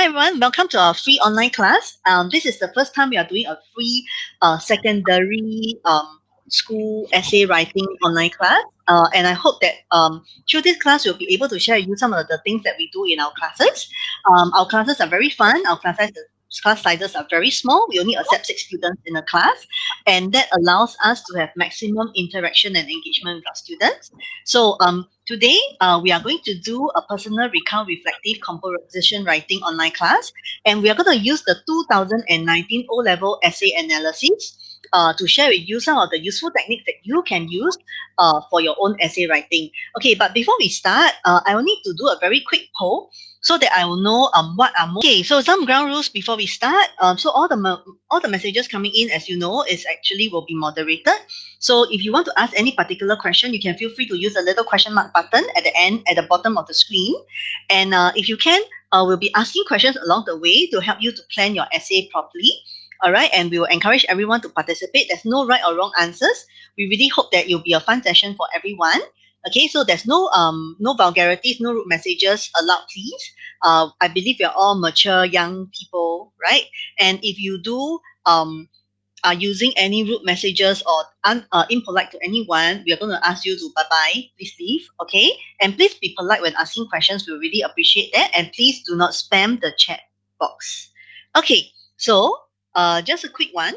everyone, welcome to our free online class. This is the first time we are doing a free secondary school essay writing online class. And I hope that through this class, we'll be able to share with you some of the things that we do in our classes. Our classes are very fun. Our class sizes are very small. We only accept 6 students in a class, and that allows us to have maximum interaction and engagement with our students. So today we are going to do a personal recount reflective composition writing online class, and we are going to use the 2019 O-level essay analysis to share with you some of the useful techniques that you can use for your own essay writing. Okay, but before we start, I will need to do a very quick poll so that I will know what are more. Okay, so some ground rules before we start. So all the messages coming in, as you know, is actually will be moderated. So if you want to ask any particular question, you can feel free to use the little question mark button at the end, at the bottom of the screen. And if you can, we'll be asking questions along the way to help you to plan your essay properly. All right, and we will encourage everyone to participate. There's no right or wrong answers. We really hope that it'll be a fun session for everyone. Okay, so there's no vulgarities, no rude messages allowed, please. I believe you're all mature young people, right? And if you do are using any rude messages or impolite to anyone, we are going to ask you to bye-bye, please leave, okay? And please be polite when asking questions. We really appreciate that. And please do not spam the chat box. Okay, so just a quick one.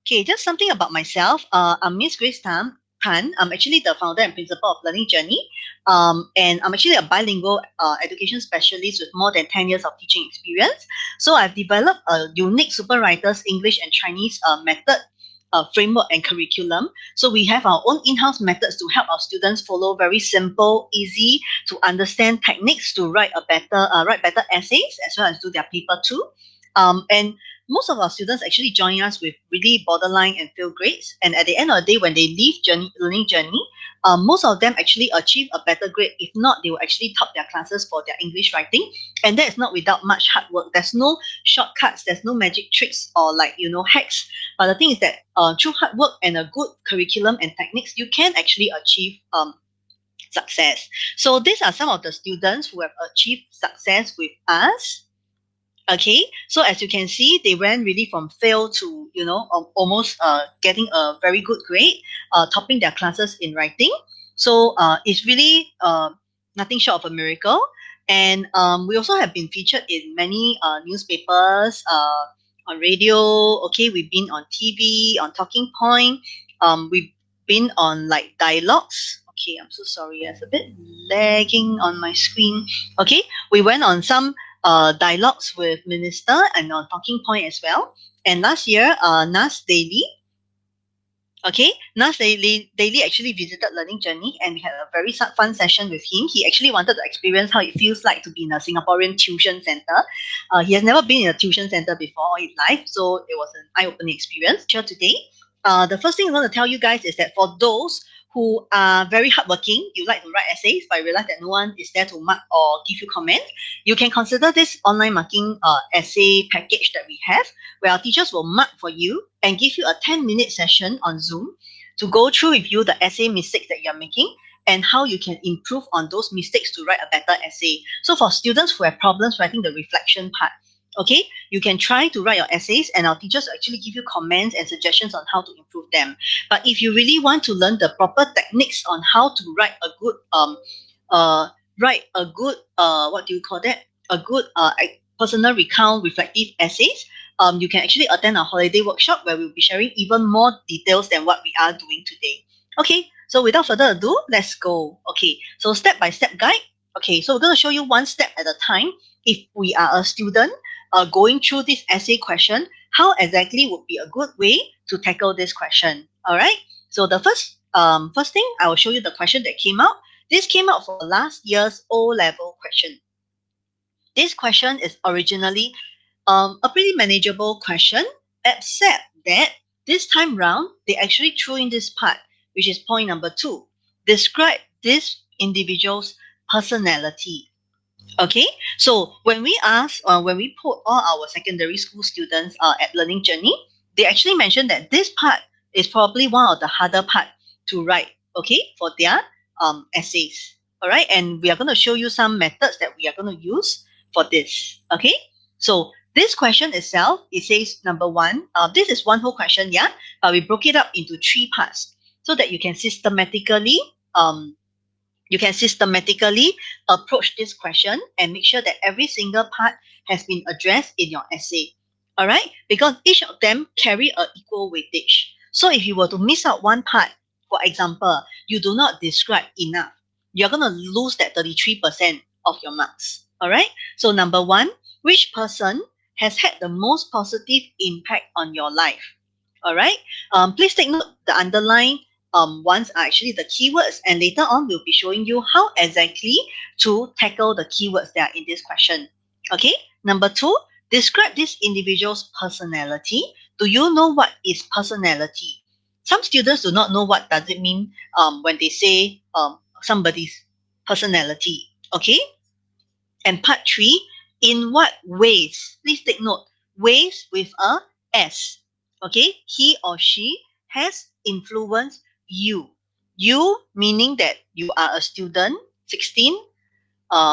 Okay, just something about myself. I'm Miss Grace Tan. I'm actually the founder and principal of Learning Journey. And I'm actually a bilingual education specialist with more than 10 years of teaching experience. So I've developed a unique super writers English and Chinese method framework and curriculum. So we have our own in-house methods to help our students follow very simple, easy to understand techniques to write better essays as well as do their paper too. And most of our students actually join us with really borderline and fail grades. And at the end of the day, when they leave Learning Journey, most of them actually achieve a better grade. If not, they will actually top their classes for their English writing. And that is not without much hard work. There's no shortcuts. There's no magic tricks or hacks. But the thing is that through hard work and a good curriculum and techniques, you can actually achieve success. So these are some of the students who have achieved success with us. Okay, so as you can see, they went really from fail to, almost getting a very good grade, topping their classes in writing. So it's really nothing short of a miracle. And we also have been featured in many newspapers, on radio. Okay, we've been on TV, on Talking Point. We've been on dialogues. Okay, I'm so sorry. It's a bit lagging on my screen. Okay, we went on some dialogues with Minister and on Talking Point as well. And last year, Nas Daily, Nas Daily actually visited Learning Journey, and we had a very fun session with him. He actually wanted to experience how it feels like to be in a Singaporean tuition center. He has never been in a tuition center before in life, so it was an eye-opening experience. Here today, the first thing I want to tell you guys is that for those who are very hardworking, you like to write essays, but you realize that no one is there to mark or give you comments, you can consider this online marking essay package that we have, where our teachers will mark for you and give you a 10-minute session on Zoom to go through with you the essay mistakes that you're making and how you can improve on those mistakes to write a better essay. So for students who have problems writing the reflection part, okay, you can try to write your essays and our teachers actually give you comments and suggestions on how to improve them. But if you really want to learn the proper techniques on how to write a good personal recount reflective essays, you can actually attend our holiday workshop where we'll be sharing even more details than what we are doing today. Okay, so without further ado, let's go. Okay, so step-by-step guide. Okay, so we're going to show you one step at a time. If we are a student going through this essay question, how exactly would be a good way to tackle this question? All right, so the first thing, I will show you the question that came out. This came out for last year's O-level question. This question is originally a pretty manageable question, except that this time round, they actually threw in this part, which is point number 2. Describe this individual's personality. Okay, so when we put all our secondary school students at Learning Journey, they actually mentioned that this part is probably one of the harder part to write, okay, for their essays. All right, and we are going to show you some methods that we are going to use for this. Okay, So this question itself, it says number one, this is one whole question, yeah, but we broke it up into three parts so that um, you can systematically approach this question and make sure that every single part has been addressed in your essay. All right? Because each of them carry a equal weightage. So if you were to miss out one part, for example, you do not describe enough, you're going to lose that 33% of your marks. All right? So number one, which person has had the most positive impact on your life? All right? Please take note the underline ones are actually the keywords, and later on we'll be showing you how exactly to tackle the keywords that are in this question. Okay, number two, describe this individual's personality. Do you know what is personality? Some students do not know what does it mean when they say somebody's personality. Okay, and part three, in what ways? Please take note, ways with a S. Okay, he or she has influenced you. You meaning that you are a student, 16,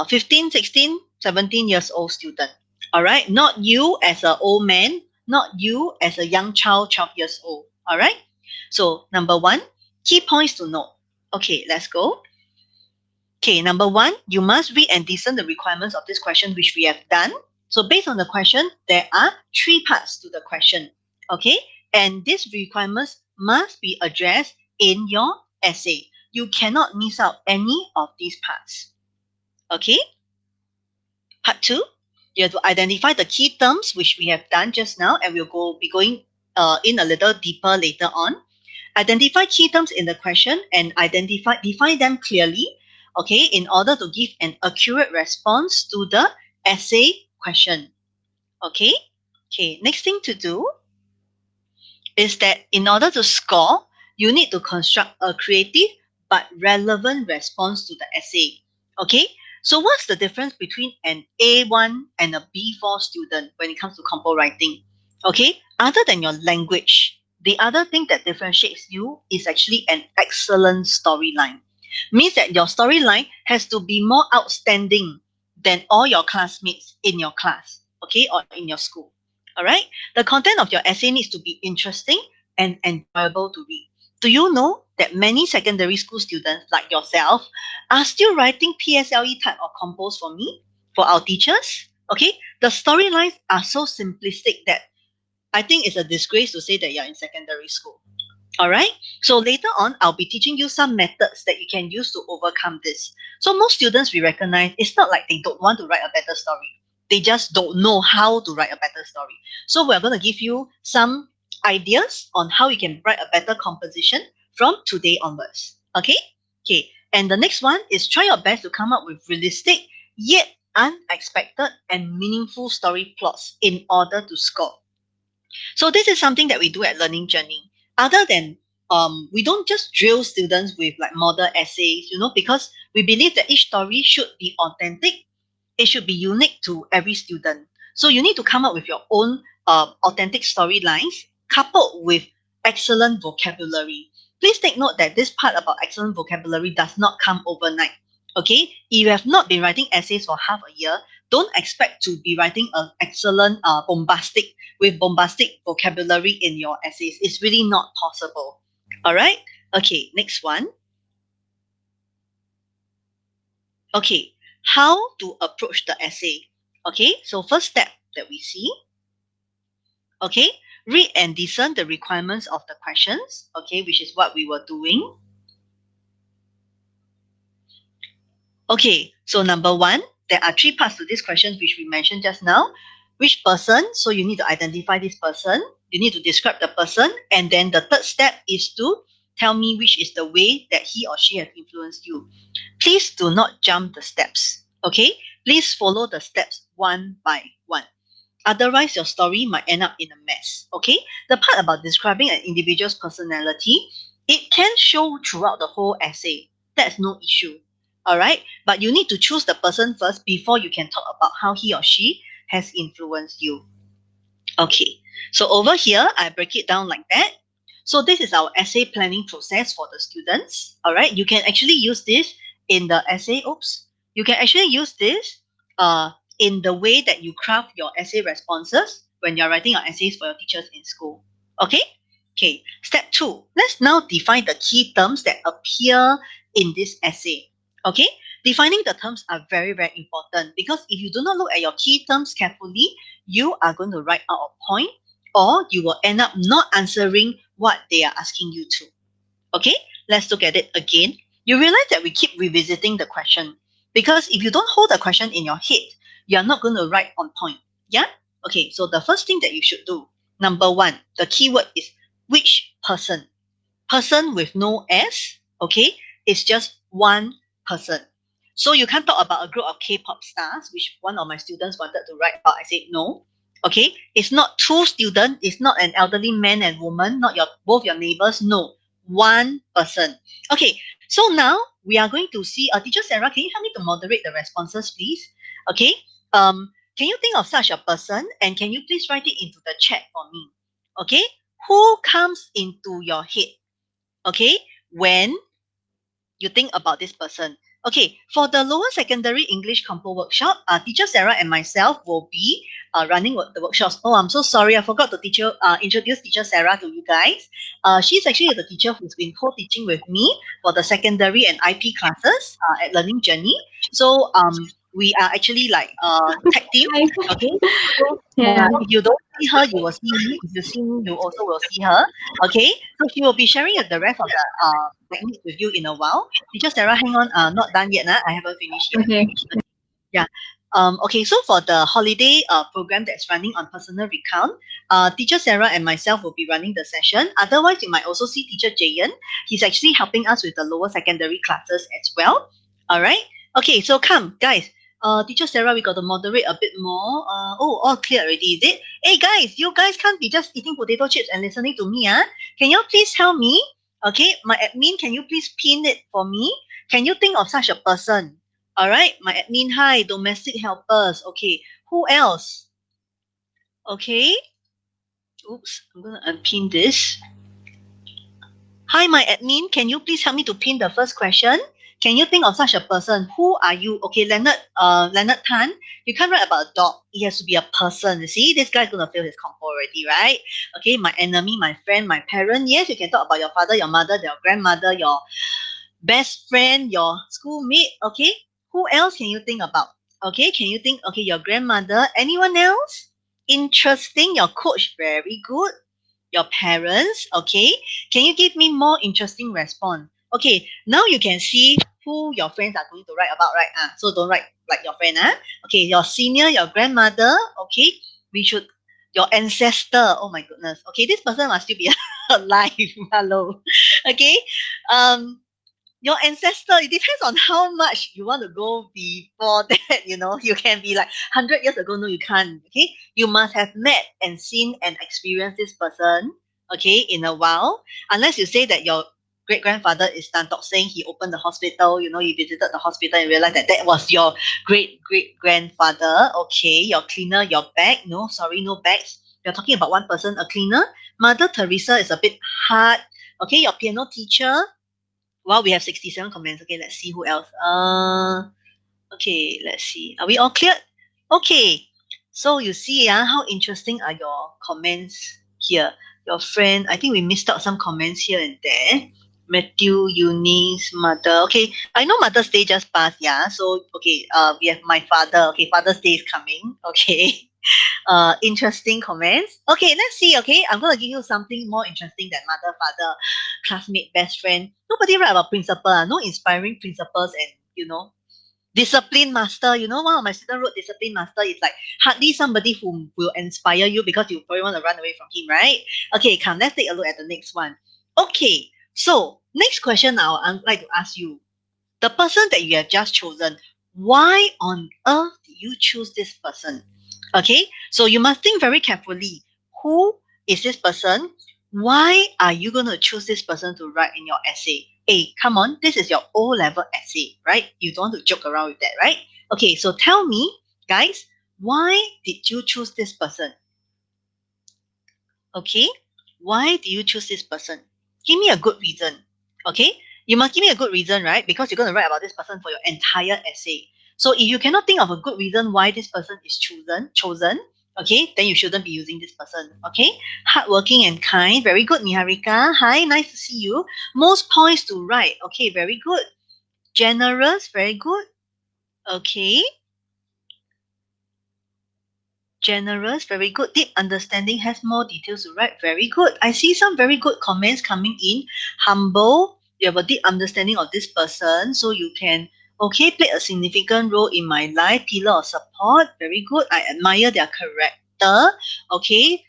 15, 16, 17 years old student. All right, not you as an old man, not you as a young child, 12 years old. All right, so number one, key points to note. Okay, let's go. Okay, number one, you must read and discern the requirements of this question, which we have done. So based on the question, there are three parts to the question. Okay, and these requirements must be addressed in your essay. You cannot miss out any of these parts. Okay, part two, you have to identify the key terms, which we have done just now, and we'll be going in a little deeper later on. Identify key terms in the question and define them clearly, okay, in order to give an accurate response to the essay question. Okay? Okay, next thing to do is that in order to score, you need to construct a creative but relevant response to the essay. Okay? So what's the difference between an A1 and a B4 student when it comes to compo writing? Okay? Other than your language, the other thing that differentiates you is actually an excellent storyline. Means that your storyline has to be more outstanding than all your classmates in your class, okay, or in your school. All right? The content of your essay needs to be interesting and enjoyable to read. Do you know that many secondary school students like yourself are still writing PSLE type of compos for me, for our teachers? Okay, the storylines are so simplistic that I think it's a disgrace to say that you're in secondary school. All right. So later on, I'll be teaching you some methods that you can use to overcome this. So most students we recognize, it's not like they don't want to write a better story. They just don't know how to write a better story. So we're going to give you some ideas on how you can write a better composition from today onwards. Okay? Okay. And the next one is try your best to come up with realistic yet unexpected and meaningful story plots in order to score. So this is something that we do at Learning Journey. Other than we don't just drill students with like model essays, because we believe that each story should be authentic. It should be unique to every student. So you need to come up with your own authentic storylines coupled with excellent vocabulary. Please take note that this part about excellent vocabulary does not come overnight. Okay, if you have not been writing essays for half a year, don't expect to be writing an excellent bombastic vocabulary in your essays. It's really not possible. All right. Okay. Next one. Okay. How to approach the essay? Okay. So first step that we see. Okay. Read and discern the requirements of the questions. Okay, which is what we were doing. Okay. So number one, there are three parts to this question which we mentioned just now. Which person? So you need to identify this person. You need to describe the person. And then the third step is to tell me which is the way that he or she has influenced you. Please do not jump the steps. Okay? Please follow the steps one by one. Otherwise, your story might end up in a mess. Okay? The part about describing an individual's personality, it can show throughout the whole essay. That's no issue. All right? But you need to choose the person first before you can talk about how he or she has influenced you. Okay. So over here, I break it down like that. So this is our essay planning process for the students. All right. You can actually use this in the essay. Oops. You can actually use this in the way that you craft your essay responses when you're writing your essays for your teachers in school. Okay? Okay. Step 2. Let's now define the key terms that appear in this essay. Okay? Defining the terms are very, very important because if you do not look at your key terms carefully, you are going to write out a point or you will end up not answering what they are asking you to. Okay, let's look at it again. You realize that we keep revisiting the question because if you don't hold the question in your head, you're not going to write on point. Yeah? Okay, so the first thing that you should do, number 1, the keyword is which person. Person with no S, okay, is just one person. So you can't talk about a group of K-pop stars, which one of my students wanted to write about. I said no. Okay, it's not two students, it's not an elderly man and woman, not your both your neighbors. No, one person. Okay, so now we are going to see. Teacher Sarah, can you help me to moderate the responses, please? Okay. Can you think of such a person, and can you please write it into the chat for me? Okay, who comes into your head? Okay, when you think about this person. Okay, for the lower secondary English compo workshop, teacher Sarah and myself will be running the workshops. Oh, I'm so sorry, I forgot to introduce teacher Sarah to you guys. She's actually the teacher who's been co-teaching with me for the secondary and IP classes at Learning Journey. So we are actually like tag team. Okay, so Yeah. if you don't see her, you will see me. If you see me, you also will see her. Okay, so she will be sharing the rest of the techniques with you in a while. Teacher Sarah, hang on, not done yet. I haven't finished yet. Okay. Yeah. Okay, so for the holiday program that's running on personal recount, Teacher Sarah and myself will be running the session. Otherwise, you might also see Teacher Jayan. He's actually helping us with the lower secondary classes as well. All right. Okay, so come, guys. Teacher Sarah, we got to moderate a bit more. All clear already, is it? Hey, guys, you guys can't be just eating potato chips and listening to me, ah? Can you please help me? Okay, my admin, can you please pin it for me? Can you think of such a person? All right, my admin, hi, domestic helpers. Okay, who else? Okay, oops, I'm going to unpin this. Hi, my admin, can you please help me to pin the first question? Can you think of such a person? Who are you? Okay, Leonard Tan, you can't write about a dog. It has to be a person. You see, this guy's going to fail his compo already, right? Okay, my enemy, my friend, my parent. Yes, you can talk about your father, your mother, your grandmother, your best friend, your schoolmate. Okay, who else can you think about? Okay, can you think? Okay, your grandmother. Anyone else? Interesting. Your coach. Very good. Your parents. Okay, can you give me more interesting response? Okay, now you can see who your friends are going to write about, right? So don't write like your friend. Okay, your senior, your grandmother. Okay, we should. Your ancestor. Oh my goodness. Okay, this person must still be alive. Hello. Okay. Um your ancestor, it depends on how much you want to go before that, you can be like 100 years ago. No, you can't. Okay, you must have met and seen and experienced this person, okay, in a while, unless you say that your great grandfather is Tan Tock Seng, he opened the hospital, you visited the hospital and realized that that was your great great grandfather. Okay, your cleaner, your bag. No, sorry, no bags. You're talking about one person, a cleaner. Mother Teresa is a bit hard. Okay, your piano teacher. Wow, we have 67 comments. Okay, let's see who else. Okay, let's see. Are we all cleared? Okay. So you see, how interesting are your comments here? Your friend, I think we missed out some comments here and there. Matthew, Eunice, mother. Okay, I know Mother's Day just passed, yeah. So okay, we have my father. Okay, Father's Day is coming. Okay. Interesting comments. Okay, let's see. Okay, I'm gonna give you something more interesting than mother, father, classmate, best friend. Nobody write about principal. No inspiring principles and discipline master. One of my students wrote discipline master. It's like hardly somebody who will inspire you because you probably want to run away from him, right? Okay, come. Let's take a look at the next one. Okay, so next question now I'd like to ask you, the person that you have just chosen, why on earth did you choose this person? Okay, so you must think very carefully. Who is this person? Why are you going to choose this person to write in your essay? Hey, come on, this is your O level essay, right? You don't want to joke around with that, right? Okay, so tell me, guys, why did you choose this person? Okay, why do you choose this person? Give me a good reason. Okay, you must give me a good reason, right? Because you're going to write about this person for your entire essay. So if you cannot think of a good reason why this person is chosen, okay, then you shouldn't be using this person. Okay, hardworking and kind, very good, Niharika. Hi, nice to see you. Most points to right. Okay, very good. Generous, very good. Okay. Generous, very good. Deep understanding, has more details to write. Very good. I see some very good comments coming in. Humble, you have a deep understanding of this person, so you can, okay, play a significant role in my life. Pillar of support, very good. I admire their character. Okay.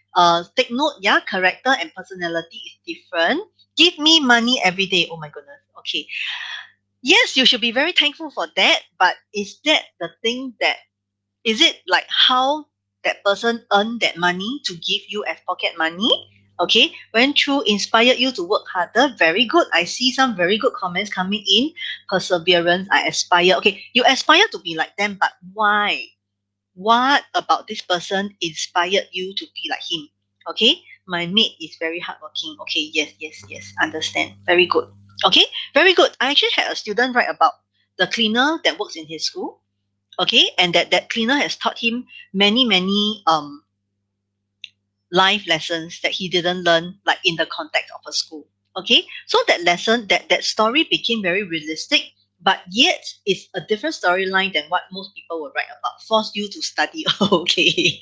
Take note, yeah, character and personality is different. Give me money every day. Oh my goodness. Okay. Yes, you should be very thankful for that, but is that the thing that is it like how that person earned that money to give you as pocket money? Okay, went through, inspired you to work harder. Very good. I see some very good comments coming in. Perseverance, I aspire. Okay, you aspire to be like them, but why? What about this person inspired you to be like him? Okay, my mate is very hardworking. Okay, yes, yes, yes, understand. Very good. Okay, very good. I actually had a student write about the cleaner that works in his school. Okay, and that cleaner has taught him many life lessons that he didn't learn like in the context of a school. Okay, so that lesson, that story became very realistic, but yet it's a different storyline than what most people will write about. Force you to study. Okay,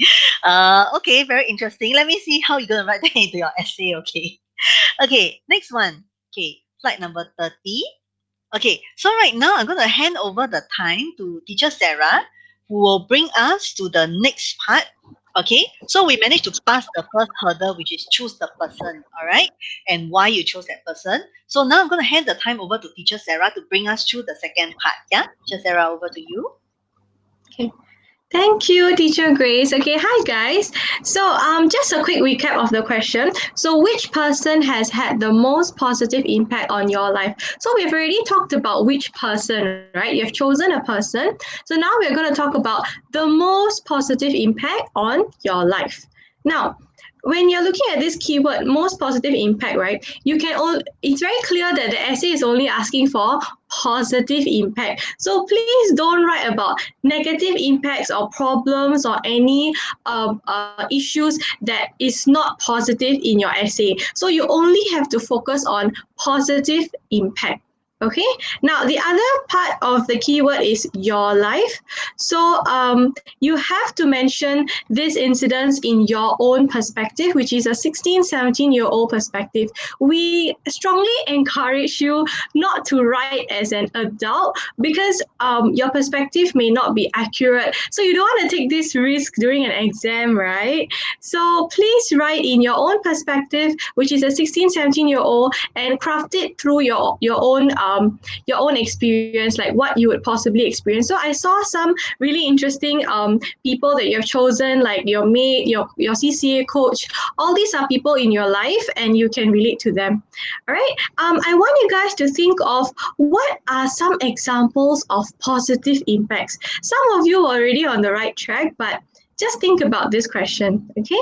okay, very interesting. Let me see how you're gonna write that into your essay. Okay, okay, next one. Okay, slide number 30. Okay, so right now I'm going to hand over the time to teacher Sarah, who will bring us to the next part. Okay, so we managed to pass the first hurdle, which is choose the person, all right, and why you chose that person. So now I'm going to hand the time over to teacher Sarah to bring us through the second part. Yeah, teacher Sarah, over to you. Okay. Thank you, Teacher Grace. Okay, hi guys. So, just a quick recap of the question. So, which person has had the most positive impact on your life? So, we've already talked about which person, right? You've chosen a person. So now we're going to talk about the most positive impact on your life. Now, when you're looking at this keyword, most positive impact, right? It's very clear that the essay is only asking for positive impact. So please don't write about negative impacts or problems or any issues that is not positive in your essay. So you only have to focus on positive impact. Okay, now the other part of the keyword is your life. So you have to mention this incidents in your own perspective, which is a 16, 17-year-old perspective. We strongly encourage you not to write as an adult because your perspective may not be accurate. So you don't want to take this risk during an exam, right? So please write in your own perspective, which is a 16, 17-year-old, and craft it through your own experience, like what you would possibly experience. So I saw some really interesting people that you have chosen, like your mate, your CCA coach. All these are people in your life, and you can relate to them. All right. I want you guys to think of what are some examples of positive impacts. Some of you are already on the right track, but just think about this question, okay?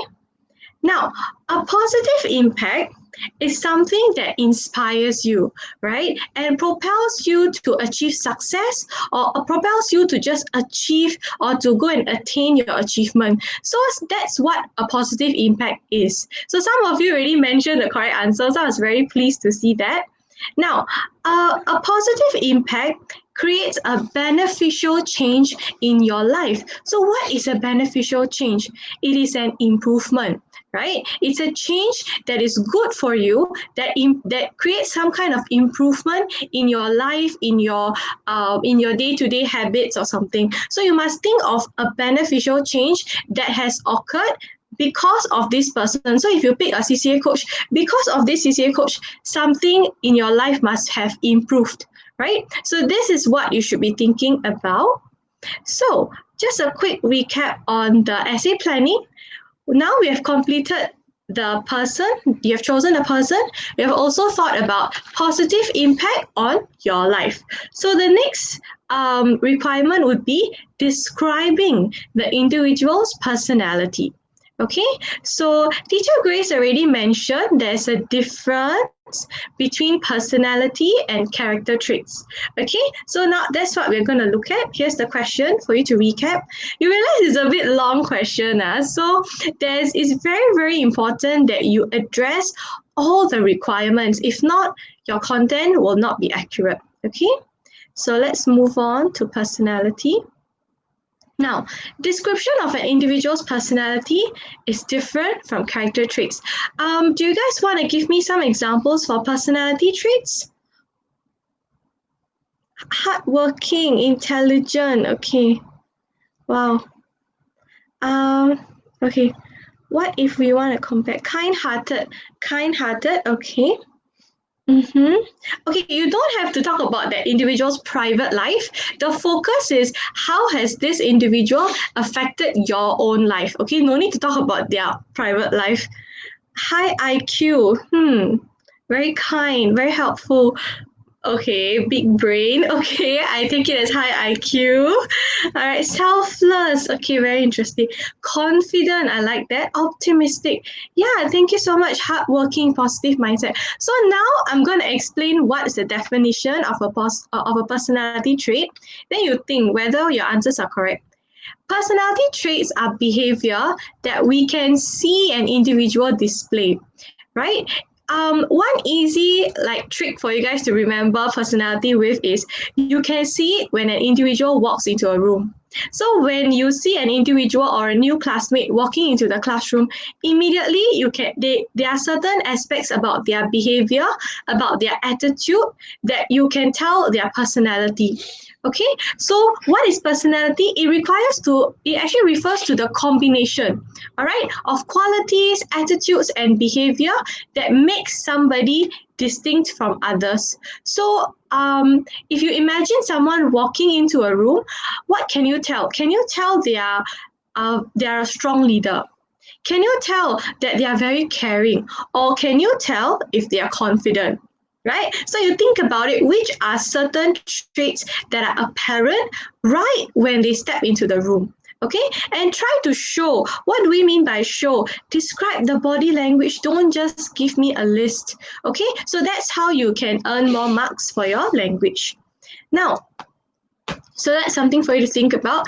Now, a positive impact is something that inspires you, right? And propels you to achieve success or propels you to just achieve or to go and attain your achievement. So that's what a positive impact is. So some of you already mentioned the correct answer, so I was very pleased to see that. Now, a positive impact creates a beneficial change in your life. So what is a beneficial change? It is an improvement, right? It's a change that is good for you, that creates some kind of improvement in your life, in your day-to-day habits or something. So you must think of a beneficial change that has occurred because of this person. So if you pick a CCA coach, because of this CCA coach, something in your life must have improved, right? So this is what you should be thinking about. So just a quick recap on the essay planning. Now we have completed the person, you have chosen a person, you have also thought about positive impact on your life. So the next requirement would be describing the individual's personality. Okay, so Teacher Grace already mentioned there's a difference between personality and character traits. Okay, so now that's what we're going to look at. Here's the question for you to recap. You realize it's a bit long question, so it's very, very important that you address all the requirements. If not, your content will not be accurate. Okay, so let's move on to personality. Now, description of an individual's personality is different from character traits. Do you guys want to give me some examples for personality traits? Hardworking, intelligent, okay. Wow. Okay. What if we want to compare? Kind-hearted, okay. Okay, you don't have to talk about that individual's private life. The focus is how has this individual affected your own life. Okay, no need to talk about their private life. High IQ, very kind, very helpful. Okay, big brain. Okay, I take it as high IQ. All right, selfless. Okay, very interesting. Confident. I like that. Optimistic. Yeah, thank you so much. Hardworking, positive mindset. So now I'm going to explain what is the definition of a personality trait. Then you think whether your answers are correct. Personality traits are behavior that we can see an individual display, right? One easy trick for you guys to remember personality with is you can see it when an individual walks into a room. So when you see an individual or a new classmate walking into the classroom, immediately there are certain aspects about their behavior, about their attitude that you can tell their personality. Okay, so what is personality? It actually refers to the combination, all right, of qualities, attitudes, and behavior that makes somebody distinct from others. So if you imagine someone walking into a room, what can you tell? Can you tell they are a strong leader? Can you tell that they are very caring? Or can you tell if they are confident? Right? So you think about it, which are certain traits that are apparent right when they step into the room. Okay, and try to show. What do we mean by show? Describe the body language. Don't just give me a list. Okay, so that's how you can earn more marks for your language. Now, so that's something for you to think about.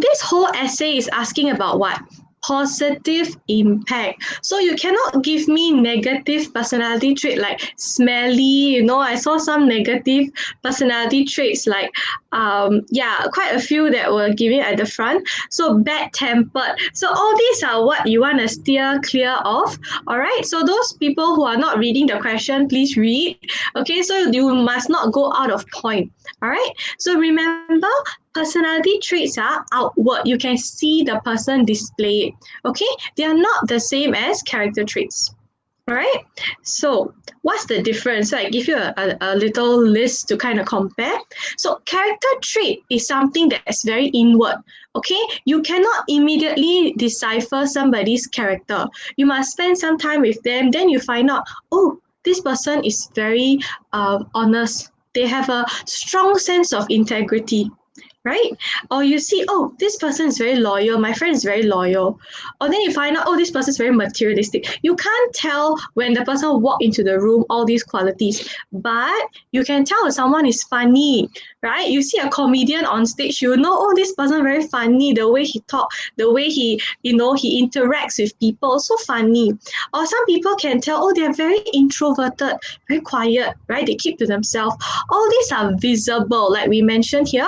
This whole essay is asking about what? Positive impact. So you cannot give me negative personality trait like smelly. I saw some negative personality traits like quite a few that were given at the front. So bad-tempered. So all these are what you want to steer clear of. All right. So those people who are not reading the question, please read. Okay. So you must not go out of point. All right. So remember, personality traits are outward. You can see the person display it. Okay, they are not the same as character traits. All right, so what's the difference? So I give you a little list to kind of compare. So character trait is something that is very inward. Okay, you cannot immediately decipher somebody's character. You must spend some time with them, then you find out, oh, this person is very honest. They have a strong sense of integrity. Right? Or you see, oh, this person is very loyal. My friend is very loyal. Or then you find out, oh, this person is very materialistic. You can't tell when the person walk into the room all these qualities, but you can tell if someone is funny, right? You see a comedian on stage, you know, oh, this person very funny. The way he talk, the way he interacts with people, so funny. Or some people can tell, oh, they're very introverted, very quiet, right? They keep to themselves. All these are visible, like we mentioned here.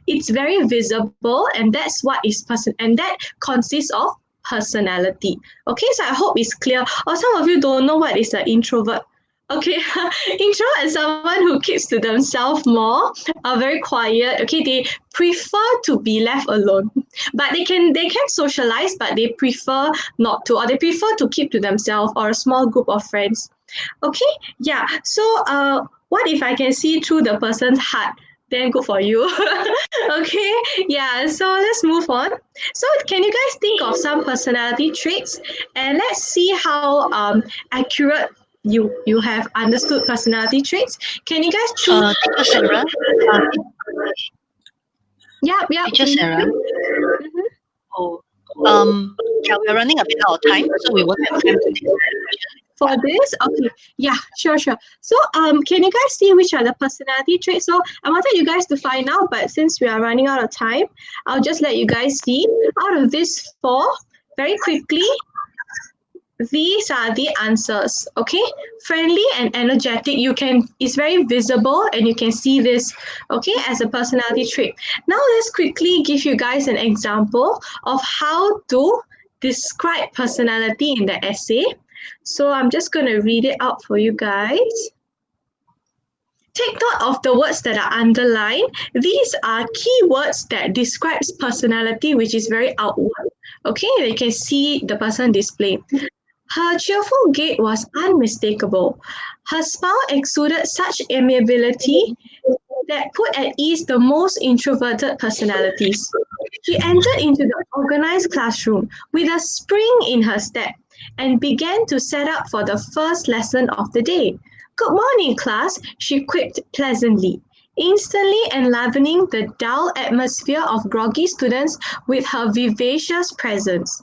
It's very visible, and that's what is and that consists of personality. Okay, so I hope it's clear. Or some of you don't know what is an introvert. Okay, introvert is someone who keeps to themselves more, are very quiet. Okay, they prefer to be left alone, but they can socialize, but they prefer not to, or they prefer to keep to themselves or a small group of friends. Okay, yeah. So what if I can see through the person's heart? Then good for you. Okay, yeah, so let's move on. So can you guys think of some personality traits, and let's see how accurate you have understood personality traits. Can you guys choose? Teacher Sarah. Yeah, Teacher Sarah. Mhm. Oh, yeah, we're running a bit out of time, so we won't have time to take the question. for this? Okay, yeah, sure. So, can you guys see which are the personality traits? So, I wanted you guys to find out, but since we are running out of time, I'll just let you guys see. Out of these four, very quickly, these are the answers. Okay, friendly and energetic. It's very visible, and you can see this. Okay, as a personality trait. Now, let's quickly give you guys an example of how to describe personality in the essay. So I'm just going to read it out for you guys. Take note of the words that are underlined. These are keywords that describes personality, which is very outward. Okay, you can see the person displayed. Her cheerful gait was unmistakable. Her smile exuded such amiability that put at ease the most introverted personalities. She entered into the organized classroom with a spring in her step and began to set up for the first lesson of the day. "Good morning, class," she quipped pleasantly, instantly enlivening the dull atmosphere of groggy students with her vivacious presence.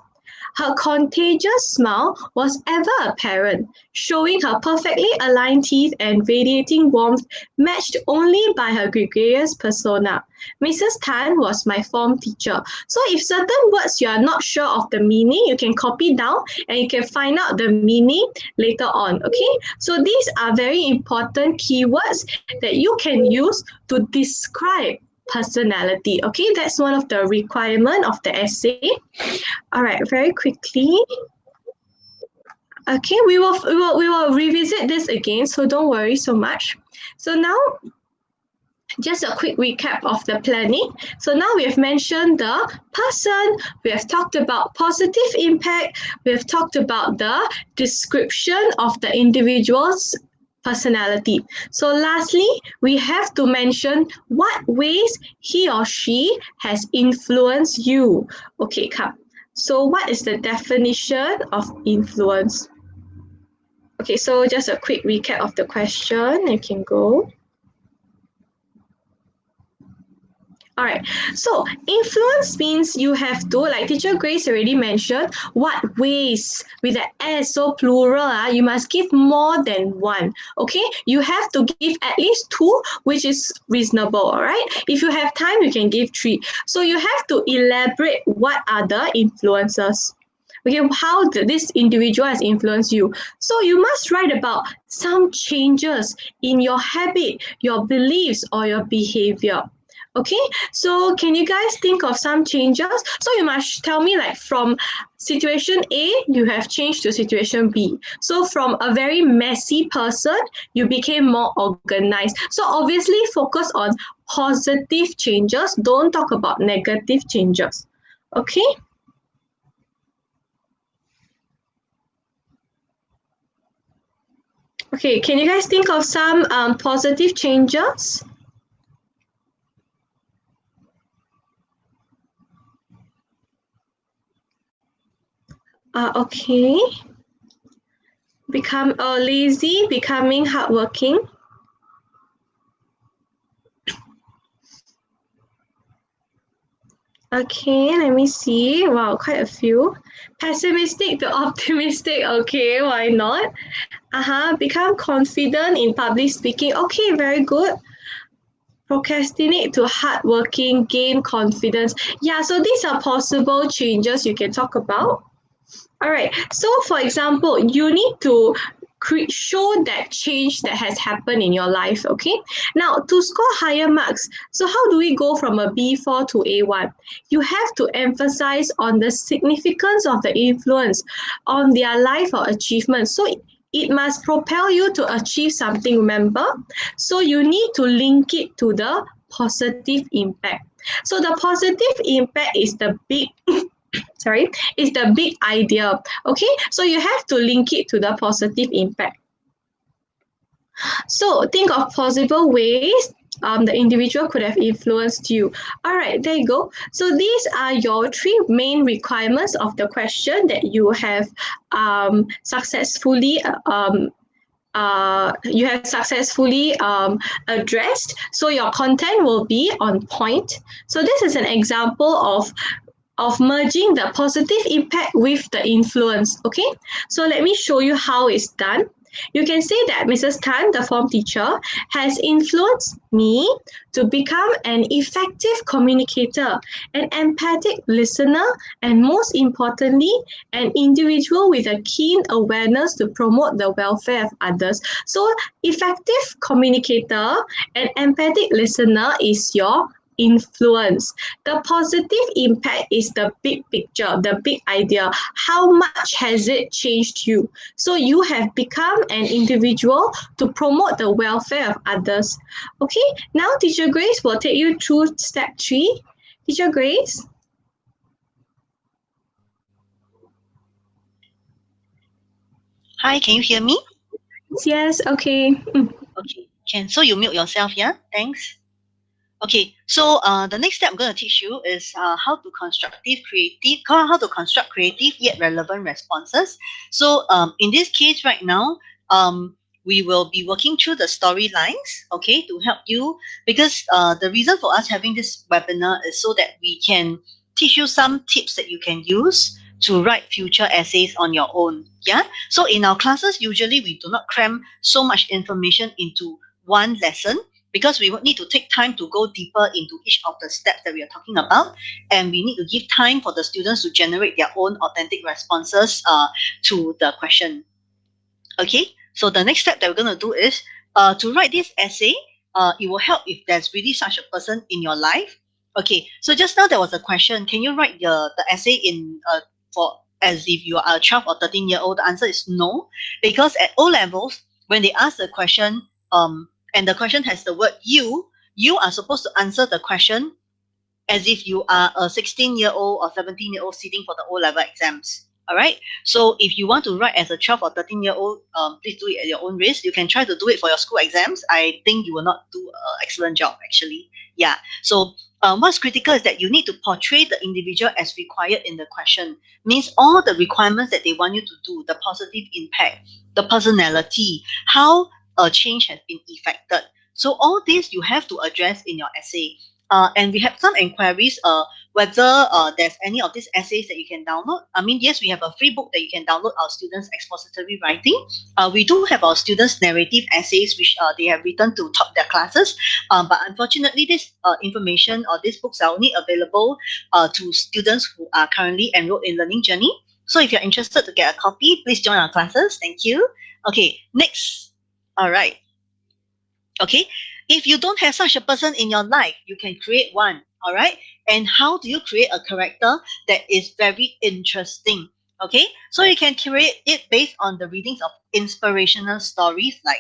Her contagious smile was ever apparent, showing her perfectly aligned teeth and radiating warmth matched only by her gregarious persona. Mrs. Tan was my form teacher. So if certain words you are not sure of the meaning, you can copy down and you can find out the meaning later on. Okay, so these are very important keywords that you can use to describe personality. Okay, that's one of the requirement of the essay. All right, very quickly. Okay, we will revisit this again, so don't worry so much. So now, just a quick recap of the planning. So now we have mentioned the person, we have talked about positive impact, we have talked about the description of the individual's personality. So lastly, we have to mention what ways he or she has influenced you. Okay, come. So what is the definition of influence? Okay, so just a quick recap of the question. You can go. All right, so influence means you have to, like Teacher Grace already mentioned, what ways with the S, so plural, you must give more than one, okay? You have to give at least two, which is reasonable, all right? If you have time, you can give three. So you have to elaborate what are the influences. Okay, how this individual has influenced you. So you must write about some changes in your habit, your beliefs, or your behavior. Okay, so can you guys think of some changes? So you must tell me, like, from situation A, you have changed to situation B. So from a very messy person, you became more organized. So obviously focus on positive changes. Don't talk about negative changes. Okay. Okay, can you guys think of some positive changes? Okay. Become lazy, becoming hardworking. Okay, let me see. Wow, quite a few. Pessimistic to optimistic. Okay, why not? Become confident in public speaking. Okay, very good. Procrastinate to hardworking, gain confidence. Yeah, so these are possible changes you can talk about. All right. So, for example, you need to show that change that has happened in your life. Okay. Now, to score higher marks, so how do we go from a B4 to A1? You have to emphasize on the significance of the influence on their life or achievement. So it must propel you to achieve something, remember? So you need to link it to the positive impact. So the positive impact is the big is the big idea. Okay, so you have to link it to the positive impact. So think of possible ways the individual could have influenced you. All right, there you go. So these are your three main requirements of the question that you have successfully addressed. So your content will be on point. So this is an example of of merging the positive impact with the influence. Okay, so let me show you how it's done. You can say that Mrs. Tan, the form teacher, has influenced me to become an effective communicator, an empathic listener, and most importantly, an individual with a keen awareness to promote the welfare of others. So, effective communicator and empathic listener is your influence. The positive impact is the big picture, the big idea. How much has it changed you? So you have become an individual to promote the welfare of others. Okay, now Teacher Grace will take you through step 3. Teacher Grace? Hi, can you hear me? Yes, okay. Okay, can. So you mute yourself, yeah? Thanks. Okay, so the next step I'm going to teach you is how to construct creative yet relevant responses. So in this case right now, we will be working through the storylines, okay, to help you, because the reason for us having this webinar is so that we can teach you some tips that you can use to write future essays on your own. Yeah. So in our classes, usually we do not cram so much information into one lesson, because we would need to take time to go deeper into each of the steps that we are talking about, and we need to give time for the students to generate their own authentic responses to the question. Okay, so the next step that we're going to do is to write this essay. It will help if there's really such a person in your life. Okay, so just now there was a question, can you write the essay in for as if you are a 12 or 13-year-old? The answer is no, because at O levels, when they ask the question, and the question has the word you are supposed to answer the question as if you are a 16-year-old or 17-year-old sitting for the O-level exams. All right. So if you want to write as a 12 or 13-year-old, please do it at your own risk. You can try to do it for your school exams. I think you will not do an excellent job, actually. Yeah. So what's critical is that you need to portray the individual as required in the question. Means all the requirements that they want you to do, the positive impact, the personality, how a change has been effected. So all this you have to address in your essay. And we have some inquiries whether there's any of these essays that you can download. I mean, yes, we have a free book that you can download, our students' expository writing. We do have our students' narrative essays, which they have written to top their classes. But unfortunately, this information or these books are only available to students who are currently enrolled in Learning Journey. So if you're interested to get a copy, please join our classes. Thank you. Okay, next. All right. Okay, if you don't have such a person in your life, you can create one. All right, and how do you create a character that is very interesting? Okay, so you can create it based on the readings of inspirational stories like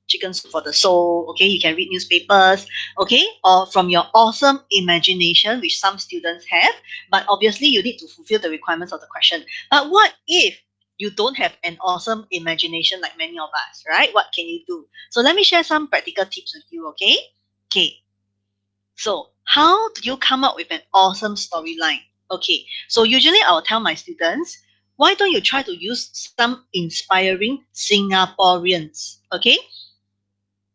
chicken soup for the soul. Okay, you can read newspapers. Okay, or from your awesome imagination, which some students have, but obviously you need to fulfill the requirements of the question. But what if you don't have an awesome imagination like many of us, right? What can you do? So let me share some practical tips with you, okay? Okay. So how do you come up with an awesome storyline? Okay. So usually I'll tell my students, why don't you try to use some inspiring Singaporeans? Okay.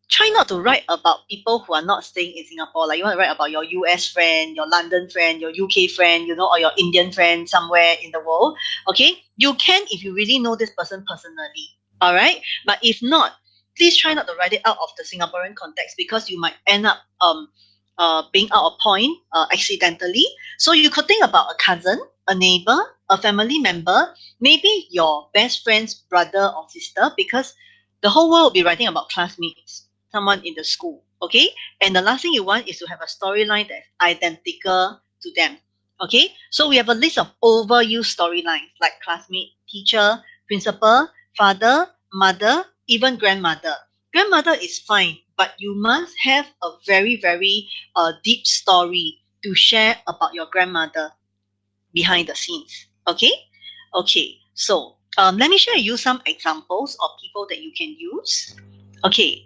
Try not to write about people who are not staying in Singapore. Like you want to write about your US friend, your London friend, your UK friend, or your Indian friend somewhere in the world. Okay, you can if you really know this person personally. All right, but if not, please try not to write it out of the Singaporean context, because you might end up being out of point accidentally. So you could think about a cousin, a neighbor, a family member, maybe your best friend's brother or sister, because the whole world will be writing about classmates, someone in the school. Okay, and the last thing you want is to have a storyline that's identical to them. Okay, so we have a list of overused storylines like classmate, teacher, principal, father, mother, even grandmother. Grandmother is fine, but you must have a very, very deep story to share about your grandmother behind the scenes. Okay? Okay, so let me share you some examples of people that you can use. Okay,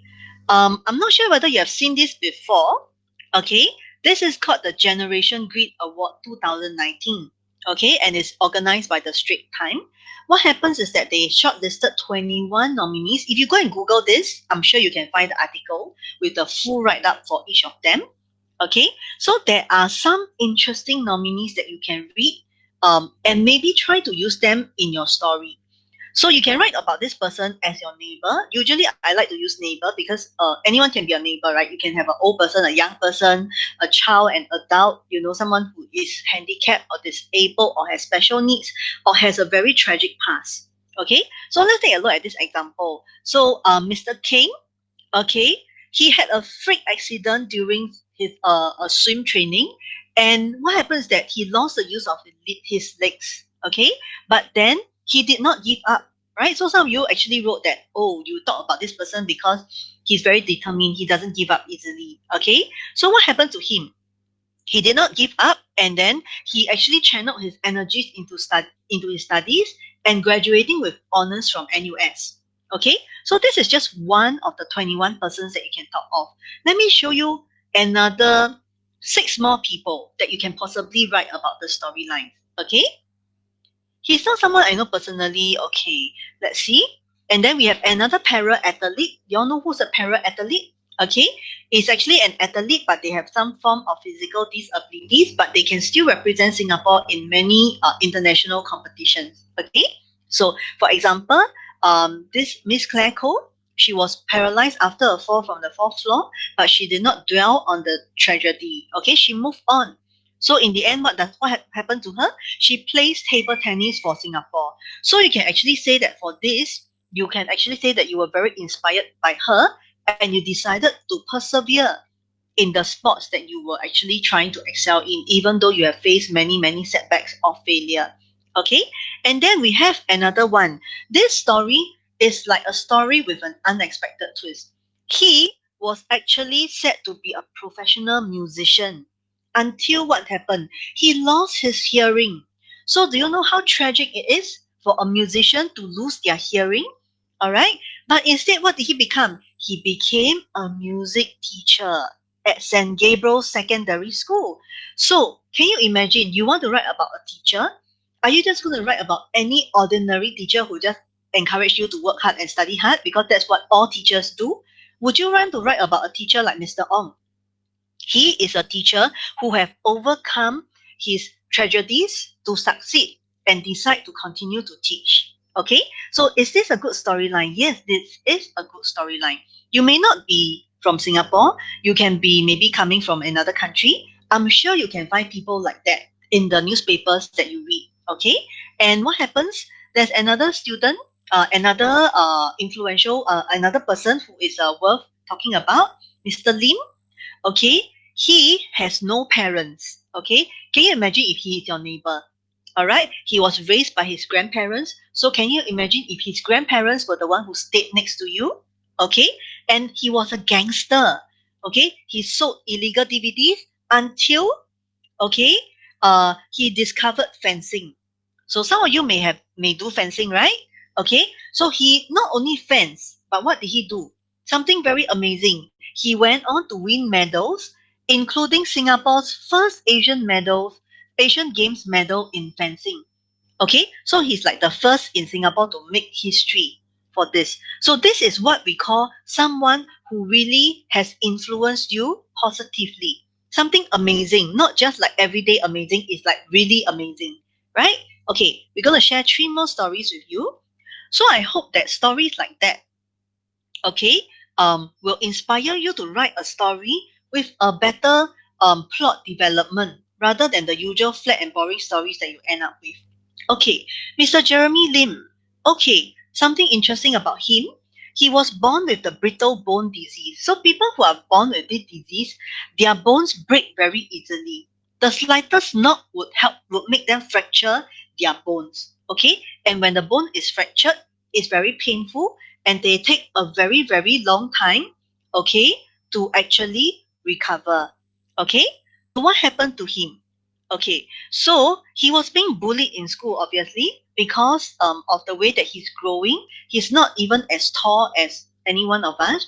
I'm not sure whether you have seen this before. Okay, this is called the Generation Grid Award 2019. Okay, and it's organized by the Straits Time. What happens is that they shortlisted 21 nominees. If you go and Google this, I'm sure you can find the article with the full write up for each of them. Okay, so there are some interesting nominees that you can read, and maybe try to use them in your story. So you can write about this person as your neighbor. Usually, I like to use neighbor because anyone can be a neighbor, right? You can have an old person, a young person, a child, an adult, someone who is handicapped or disabled or has special needs or has a very tragic past. Okay, so let's take a look at this example. So, Mr. King, okay, he had a freak accident during his a swim training, and what happens is that he lost the use of his legs. Okay, but then he did not give up, right? So some of you actually wrote that, oh, you talk about this person because he's very determined, he doesn't give up easily. Okay, so what happened to him? He did not give up, and then he actually channeled his energies into his studies and graduating with honors from NUS. Okay, so this is just one of the 21 persons that you can talk of. Let me show you another six more people that you can possibly write about the storyline. Okay, he's not someone I know personally. Okay, let's see. And then we have another para athlete. You all know who's a para athlete? Okay, it's actually an athlete, but they have some form of physical disabilities, but they can still represent Singapore in many international competitions. Okay, so for example, this Miss Claire Cole, she was paralyzed after a fall from the fourth floor, but she did not dwell on the tragedy. Okay, she moved on. So in the end, what happened to her? She plays table tennis for Singapore. So you can actually say that for this, you can actually say that you were very inspired by her and you decided to persevere in the sports that you were actually trying to excel in, even though you have faced many, many setbacks or failure. Okay? And then we have another one. This story is like a story with an unexpected twist. He was actually set to be a professional musician until what happened? He lost his hearing. So, do you know how tragic it is for a musician to lose their hearing? All right. But instead, what did he become? He became a music teacher at St. Gabriel's Secondary School. So, can you imagine? You want to write about a teacher? Are you just going to write about any ordinary teacher who just encourage you to work hard and study hard because that's what all teachers do? Would you want to write about a teacher like Mr. Ong? He is a teacher who have overcome his tragedies to succeed and decide to continue to teach. Okay, so is this a good storyline? Yes, this is a good storyline. You may not be from Singapore, you can be maybe coming from another country. I'm sure you can find people like that in the newspapers that you read. Okay, and what happens? There's another student, another influential, another person who is worth talking about, Mr. Lim. Okay, he has no parents. Okay, can you imagine if he is your neighbor? All right, he was raised by his grandparents. So can you imagine if his grandparents were the one who stayed next to you? Okay, and he was a gangster. Okay, he sold illegal DVDs until, okay, he discovered fencing. So some of you may do fencing, right? Okay, so he not only fence, but what did he do? Something very amazing. He went on to win medals, including Singapore's first Asian Games medal in fencing. Okay, so he's like the first in Singapore to make history for this. So this is what we call someone who really has influenced you positively. Something amazing, not just like everyday amazing, it's like really amazing, right? Okay, we're going to share three more stories with you. So I hope that stories like that, okay, will inspire you to write a story with a better plot development rather than the usual flat and boring stories that you end up with. Okay, Mr. Jeremy Lim. Okay, something interesting about him. He was born with the brittle bone disease. So people who are born with this disease, their bones break very easily. The slightest knock would make them fracture their bones. Okay, and when the bone is fractured, it's very painful and they take a very, very long time, okay, to actually recover. Okay, so what happened to him? Okay, so he was being bullied in school, obviously, because of the way that he's growing. He's not even as tall as any one of us.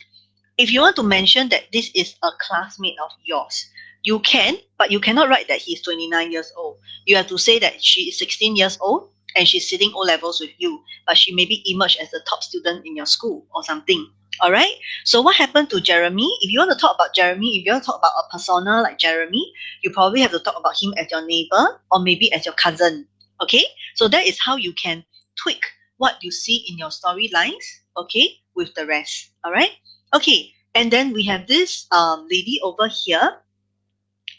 If you want to mention that this is a classmate of yours, you can, but you cannot write that he's 29 years old. You have to say that she is 16 years old and she's sitting O levels with you, but she maybe emerged as the top student in your school or something. All right. So what happened to Jeremy? If you want to talk about Jeremy, if you want to talk about a persona like Jeremy, you probably have to talk about him as your neighbor or maybe as your cousin. Okay. So that is how you can tweak what you see in your storylines. Okay, with the rest. All right. Okay. And then we have this lady over here.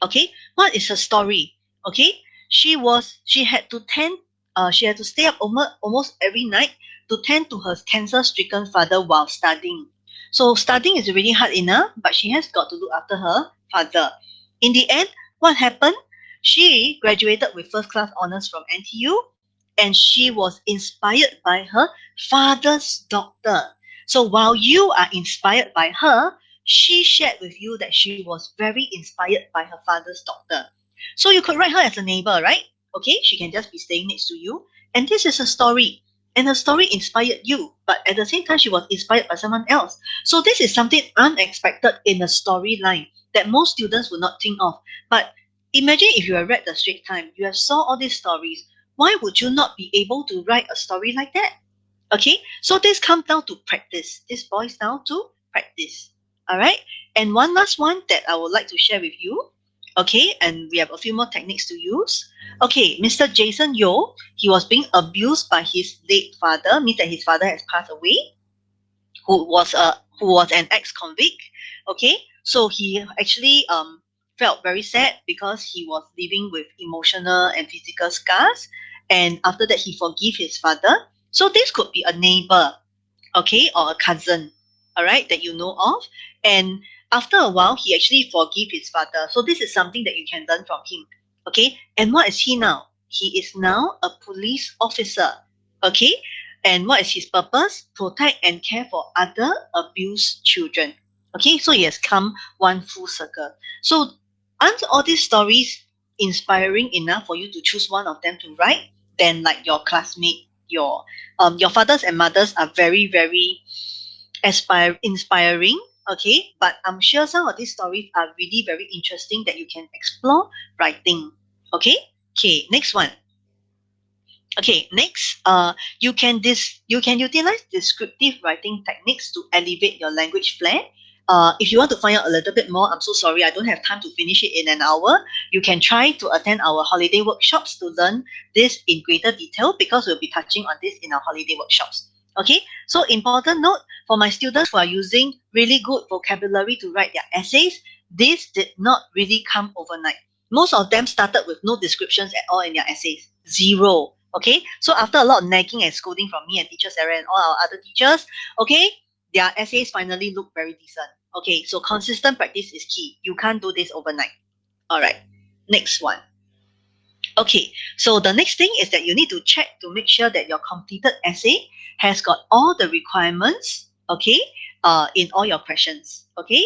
Okay, what is her story? Okay, she had to tend she had to stay up almost every night to tend to her cancer-stricken father while studying. So studying is really hard enough, but she has got to look after her father. In the end, what happened? She graduated with first class honors from NTU, and she was inspired by her father's doctor. So while you are inspired by her, she shared with you that she was very inspired by her father's doctor. So you could write her as a neighbor, right? Okay, she can just be staying next to you. And this is a story. And her story inspired you, but at the same time, she was inspired by someone else. So this is something unexpected in a storyline that most students would not think of. But imagine if you have read the Straits Times, you have saw all these stories. Why would you not be able to write a story like that? Okay, so this comes down to practice. This boils down to practice. All right, and one last one that I would like to share with you. Okay, and we have a few more techniques to use. Okay, Mr. Jason Yeo, he was being abused by his late father, means that his father has passed away, who was an ex-convict. Okay, so he actually felt very sad because he was living with emotional and physical scars, and after that he forgave his father. So this could be a neighbor, okay, or a cousin, all right, that you know of. And after a while, he actually forgave his father. So this is something that you can learn from him, okay? And what is he now? He is now a police officer, okay? And what is his purpose? Protect and care for other abused children. Okay, so he has come one full circle. So aren't all these stories inspiring enough for you to choose one of them to write? Then, like your classmate, your fathers and mothers are very, very inspiring. Okay, but I'm sure some of these stories are really very interesting that you can explore writing. Okay, okay, next one. Okay, next, you can utilize descriptive writing techniques to elevate your language flair. If you want to find out a little bit more, I'm so sorry I don't have time to finish it in an hour. You can try to attend our holiday workshops to learn this in greater detail because we'll be touching on this in our holiday workshops. Okay, so important note for my students who are using really good vocabulary to write their essays, this did not really come overnight. Most of them started with no descriptions at all in their essays. Zero. Okay, so after a lot of nagging and scolding from me and teacher Sarah and all our other teachers, okay, their essays finally look very decent. Okay, so consistent practice is key. You can't do this overnight. All right, next one. Okay, so the next thing is that you need to check to make sure that your completed essay has got all the requirements, okay, in all your questions. Okay,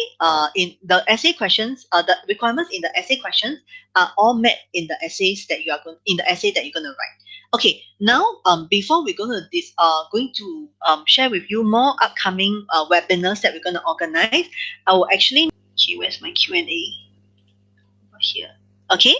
in the essay questions, the requirements in the essay questions are all met in the essays that you are going in the essay that you're going to write. Okay, now before we're going to share with you more upcoming webinars that we're going to organize, I will actually. Okay, where's my Q&A? Over here. Okay,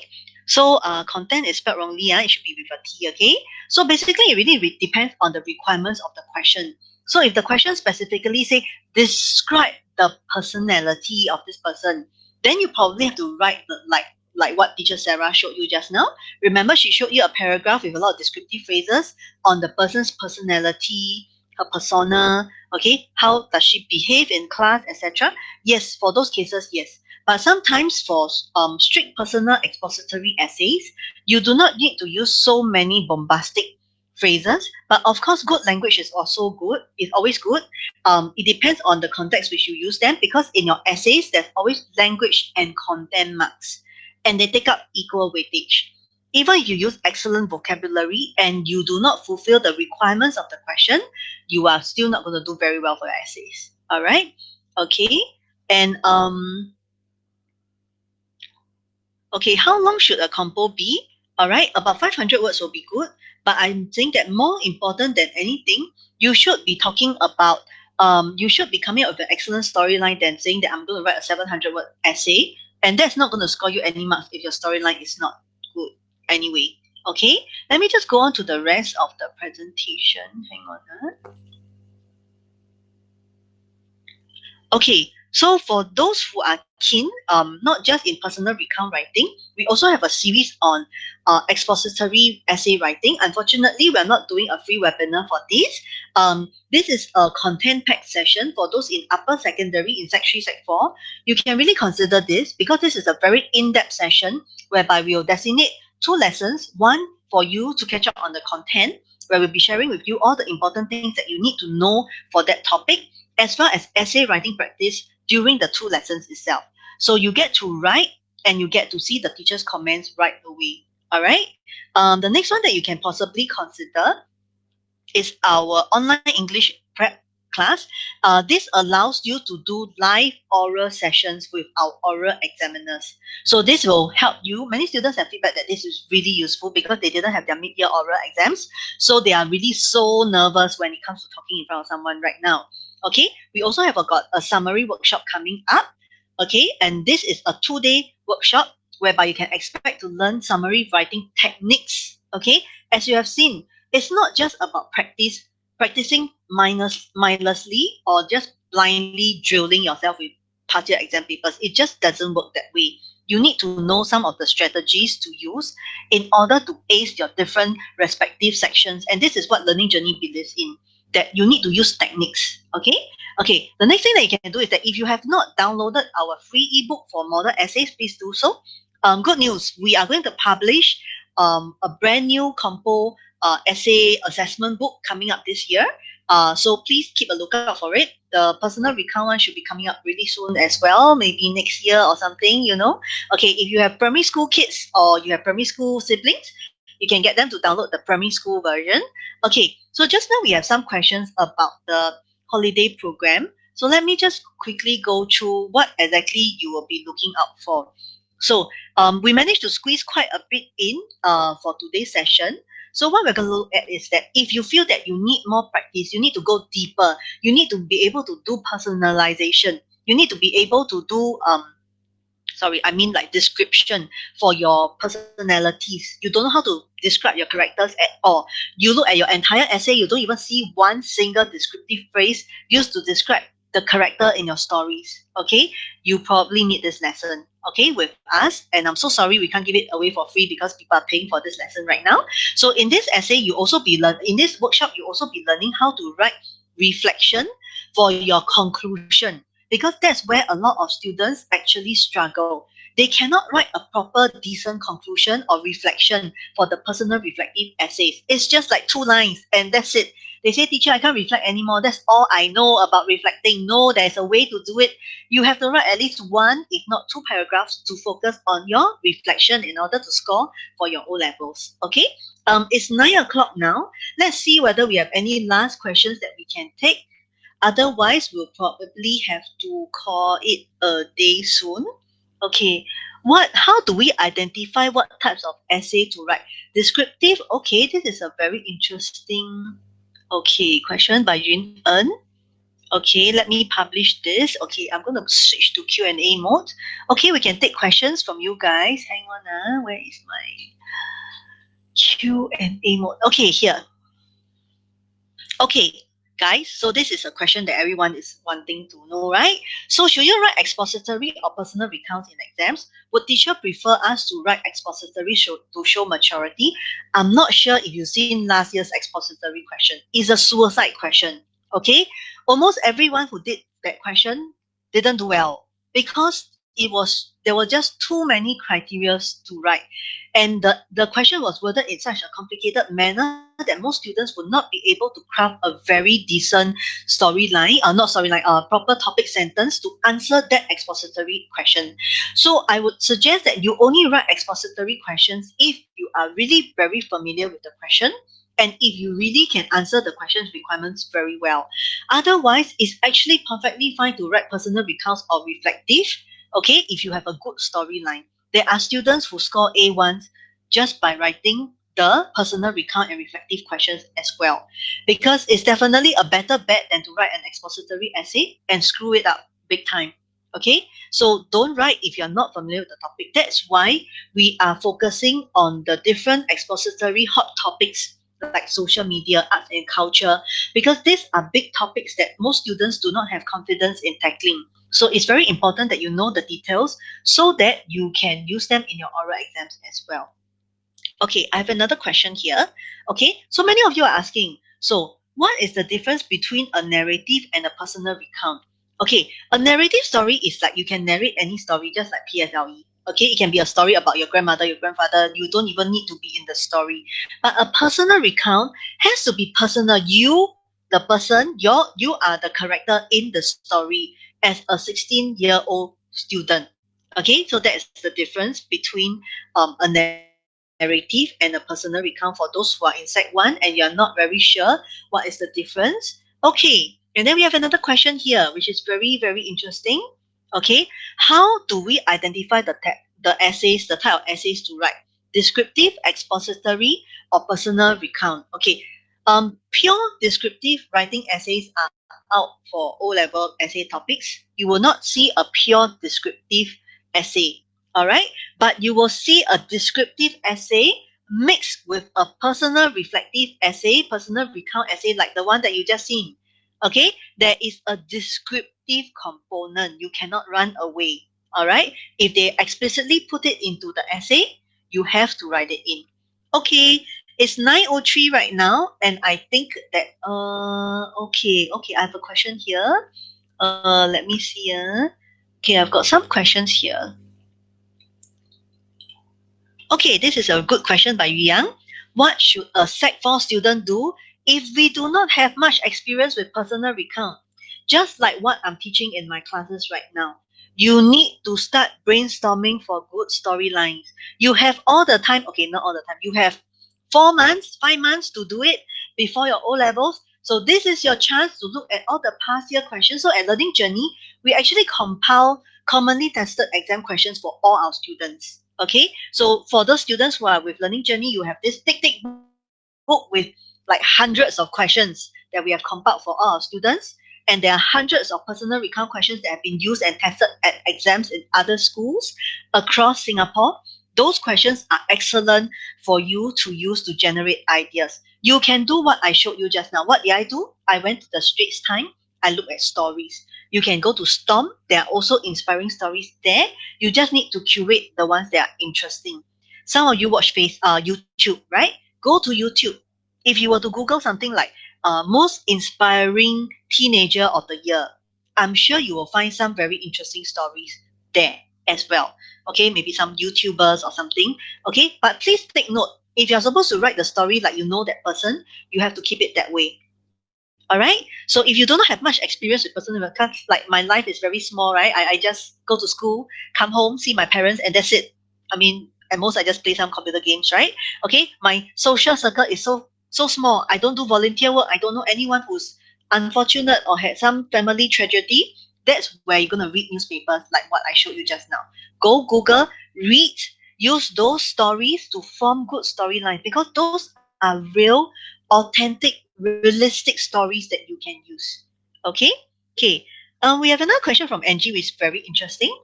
so content is spelled wrongly. It should be with a T. Okay, so basically it really depends on the requirements of the question. So if the question specifically say describe the personality of this person, then you probably have to write like what teacher Sarah showed you just now. Remember, she showed you a paragraph with a lot of descriptive phrases on the person's personality, her persona. Okay, how does she behave in class, etc. Yes, for those cases, yes. But sometimes for strict personal expository essays, you do not need to use so many bombastic phrases. But of course, good language is also good. It's always good. It depends on the context which you use them because in your essays, there's always language and content marks, and they take up equal weightage. Even if you use excellent vocabulary and you do not fulfill the requirements of the question, you are still not going to do very well for your essays. All right. Okay. And okay, how long should a compo be? All right, about 500 words will be good. But I think that more important than anything, you should be talking about, you should be coming up with an excellent storyline than saying that I'm going to write a 700-word essay. And that's not going to score you any marks if your storyline is not good anyway. Okay, let me just go on to the rest of the presentation. Hang on. Okay, so for those who are keen, not just in personal recount writing, we also have a series on expository essay writing. Unfortunately, we're not doing a free webinar for this. This is a content-packed session for those in upper secondary in Sec 3, Sec 4. You can really consider this because this is a very in-depth session whereby we will designate 2 lessons, one for you to catch up on the content, where we'll be sharing with you all the important things that you need to know for that topic, as well as essay writing practice during the 2 lessons itself. So you get to write and you get to see the teacher's comments right away. All right. The next one that you can possibly consider is our online English prep class. This allows you to do live oral sessions with our oral examiners. So this will help you. Many students have feedback that this is really useful because they didn't have their mid-year oral exams. So they are really so nervous when it comes to talking in front of someone right now. Okay, we also have got a summary workshop coming up. Okay, and this is a 2-day workshop whereby you can expect to learn summary writing techniques. Okay, as you have seen, it's not just about practicing mindlessly or just blindly drilling yourself with past year exam papers. It just doesn't work that way. You need to know some of the strategies to use in order to ace your different respective sections. And this is what Learning Journey believes in, that you need to use techniques. Okay? Okay, the next thing that you can do is that if you have not downloaded our free ebook for model essays, please do so. Good news, we are going to publish a brand new compo essay assessment book coming up this year. So please keep a lookout for it. The personal recount one should be coming up really soon as well, maybe next year or something, you know. Okay, if you have primary school kids or you have primary school siblings, you can get them to download the primary school version. Okay, so just now we have some questions about the holiday program. So let me just quickly go through what exactly you will be looking out for. So we managed to squeeze quite a bit in for today's session. So what we're going to look at is that if you feel that you need more practice, you need to go deeper, you need to be able to do personalization, you need to be able to do like description for your personalities. You don't know how to describe your characters at all. You look at your entire essay, you don't even see one single descriptive phrase used to describe the character in your stories. Okay, you probably need this lesson. Okay, with us, and I'm so sorry we can't give it away for free because people are paying for this lesson right now. So in this essay, in this workshop, you also be learning how to write reflection for your conclusion, because that's where a lot of students actually struggle. They cannot write a proper, decent conclusion or reflection for the personal reflective essays. It's just like 2 lines and that's it. They say, teacher, I can't reflect anymore. That's all I know about reflecting. No, there's a way to do it. You have to write at least one, if not 2 paragraphs to focus on your reflection in order to score for your O levels. Okay? It's 9 o'clock now. Let's see whether we have any last questions that we can take. Otherwise, we'll probably have to call it a day soon. Okay, how do we identify what types of essay to write? Descriptive, okay, this is a very interesting question by Yun En. Okay, let me publish this. Okay, I'm going to switch to Q&A mode. Okay, we can take questions from you guys. Hang on, where is my Q&A mode? Okay, here. Okay, guys, so this is a question that everyone is wanting to know, right? So should you write expository or personal recounts in exams? Would teacher prefer us to write expository to show maturity? I'm not sure if you've seen last year's expository question. It's a suicide question, okay? Almost everyone who did that question didn't do well because there were just too many criteria to write. And the question was worded in such a complicated manner that most students would not be able to craft a very decent storyline, not storyline, proper topic sentence to answer that expository question. So I would suggest that you only write expository questions if you are really very familiar with the question and if you really can answer the question's requirements very well. Otherwise, it's actually perfectly fine to write personal recounts or reflective, okay, if you have a good storyline. There are students who score A1s just by writing the personal recount and reflective questions as well. Because it's definitely a better bet than to write an expository essay and screw it up big time. Okay? So don't write if you're not familiar with the topic. That's why we are focusing on the different expository hot topics like social media, arts and culture, because these are big topics that most students do not have confidence in tackling. So it's very important that you know the details so that you can use them in your oral exams as well. Okay, I have another question here. Okay, so many of you are asking, so what is the difference between a narrative and a personal recount? Okay, a narrative story is like you can narrate any story, just like PSLE. Okay, it can be a story about your grandmother, your grandfather. You don't even need to be in the story. But a personal recount has to be personal. You, the person, you are the character in the story as a 16-year-old student. Okay, so that's the difference between a narrative and a personal recount for those who are in Sec 1 and you're not very sure what is the difference. Okay, and then we have another question here, which is very, very interesting. Okay, how do we identify the essays, the type of essays to write? Descriptive, expository, or personal recount? Okay, pure descriptive writing essays are out for O-level essay topics. You will not see a pure descriptive essay. All right, but you will see a descriptive essay mixed with a personal reflective essay, personal recount essay like the one that you just seen. Okay, there is a descriptive component. You cannot run away. All right, if they explicitly put it into the essay, you have to write it in. Okay, it's 9:03 right now, and I think that okay, I have a question here. Let me see. Okay, I've got some questions here. Okay, this is a good question by Yu Yang. What should a Sec 4 student do if we do not have much experience with personal recount? Just like what I'm teaching in my classes right now. You need to start brainstorming for good storylines. You have all the time, okay, not all the time. You have 4 months, 5 months to do it before your O levels. So this is your chance to look at all the past year questions. So at Learning Journey, we actually compile commonly tested exam questions for all our students. Okay, so for those students who are with Learning Journey, you have this thick book with like hundreds of questions that we have compiled for all our students. And there are hundreds of personal recount questions that have been used and tested at exams in other schools across Singapore. Those questions are excellent for you to use to generate ideas. You can do what I showed you just now. What did I do? I went to the Straits Time. I looked at stories. You can go to Storm. There are also inspiring stories there. You just need to curate the ones that are interesting. Some of you watch YouTube, right? Go to YouTube. If you were to Google something like most inspiring teenager of the year, I'm sure you will find some very interesting stories there as well. Okay, maybe some YouTubers or something. Okay, but please take note. If you're supposed to write the story like you know that person, you have to keep it that way. All right. So if you do not have much experience with personal development, like my life is very small, right? I just go to school, come home, see my parents, and that's it. I mean, at most I just play some computer games, right? Okay. My social circle is so small. I don't do volunteer work. I don't know anyone who's unfortunate or had some family tragedy. That's where you're gonna read newspapers like what I showed you just now. Go Google, read, use those stories to form good storylines because those are real, authentic, realistic stories that you can use. Okay? Okay. We have another question from Angie, which is very interesting.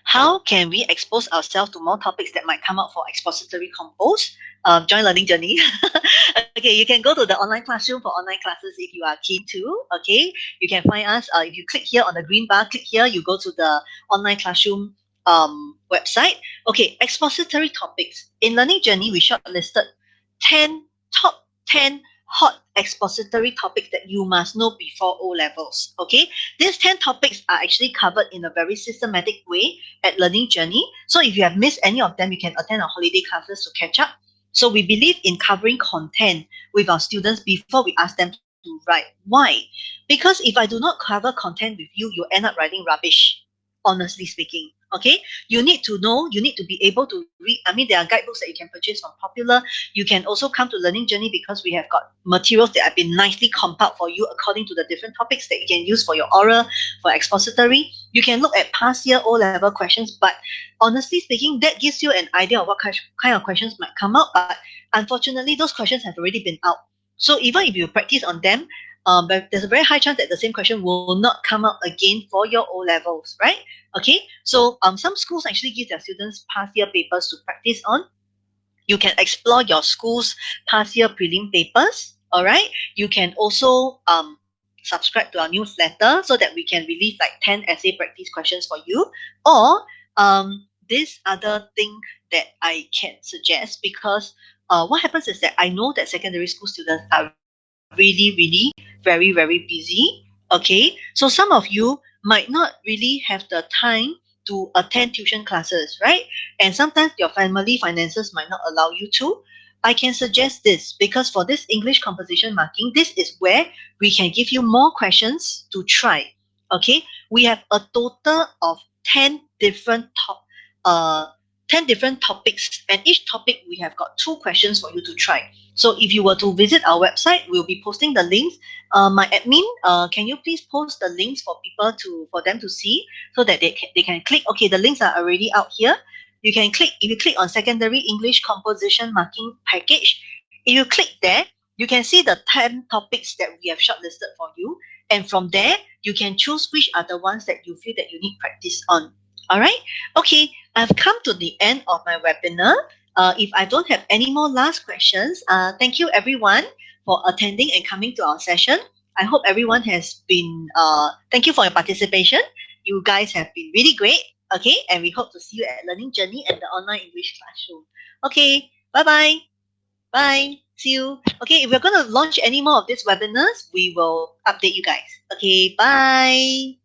How can we expose ourselves to more topics that might come up for expository compose? Join Learning Journey. Okay, you can go to the online classroom for online classes if you are keen to. Okay, you can find us. If you click here on the green bar, click here, you go to the online classroom website. Okay, expository topics. In Learning Journey, we shortlisted 10 top 10 hot expository topics that you must know before O levels. Okay, these 10 topics are actually covered in a very systematic way at Learning Journey. So if you have missed any of them, you can attend our holiday classes to catch up. So we believe in covering content with our students before we ask them to write. Why? Because if I do not cover content with you, you end up writing rubbish, honestly speaking. Okay, you need to know, you need to be able to read. I mean, there are guidebooks that you can purchase from Popular. You can also come to Learning Journey because we have got materials that have been nicely compiled for you according to the different topics that you can use for your oral, for expository. You can look at past year O level questions, but honestly speaking, that gives you an idea of what kind of questions might come out. But unfortunately, those questions have already been out. So even if you practice on them, but there's a very high chance that the same question will not come out again for your O levels, right? Okay, so some schools actually give their students past year papers to practice on. You can explore your school's past year prelim papers. All right. You can also subscribe to our newsletter so that we can release like 10 essay practice questions for you. Or this other thing that I can suggest, because what happens is that I know that secondary school students are really very busy. Okay, so some of you might not really have the time to attend tuition classes, right? And sometimes your family finances might not allow you to. I can suggest this, because for this English composition marking, this is where we can give you more questions to try. Okay, we have a total of 10 different top uh 10 different topics, and each topic we have got two questions for you to try. So if you were to visit our website, we'll be posting the links. My admin, can you please post the links for people for them to see, so that they can click. Okay, the links are already out here. You can click. If you click on secondary English composition marking package, if you click there, you can see the 10 topics that we have shortlisted for you, and from there you can choose which are the ones that you feel that you need practice on. All right. Okay, I've come to the end of my webinar. If I don't have any more last questions, thank you everyone for attending and coming to our session. I hope everyone has been, thank you for your participation. You guys have been really great. Okay, and we hope to see you at Learning Journey and the Online English Classroom. Okay, bye bye. Bye. See you. Okay, if we're going to launch any more of these webinars, we will update you guys. Okay, bye.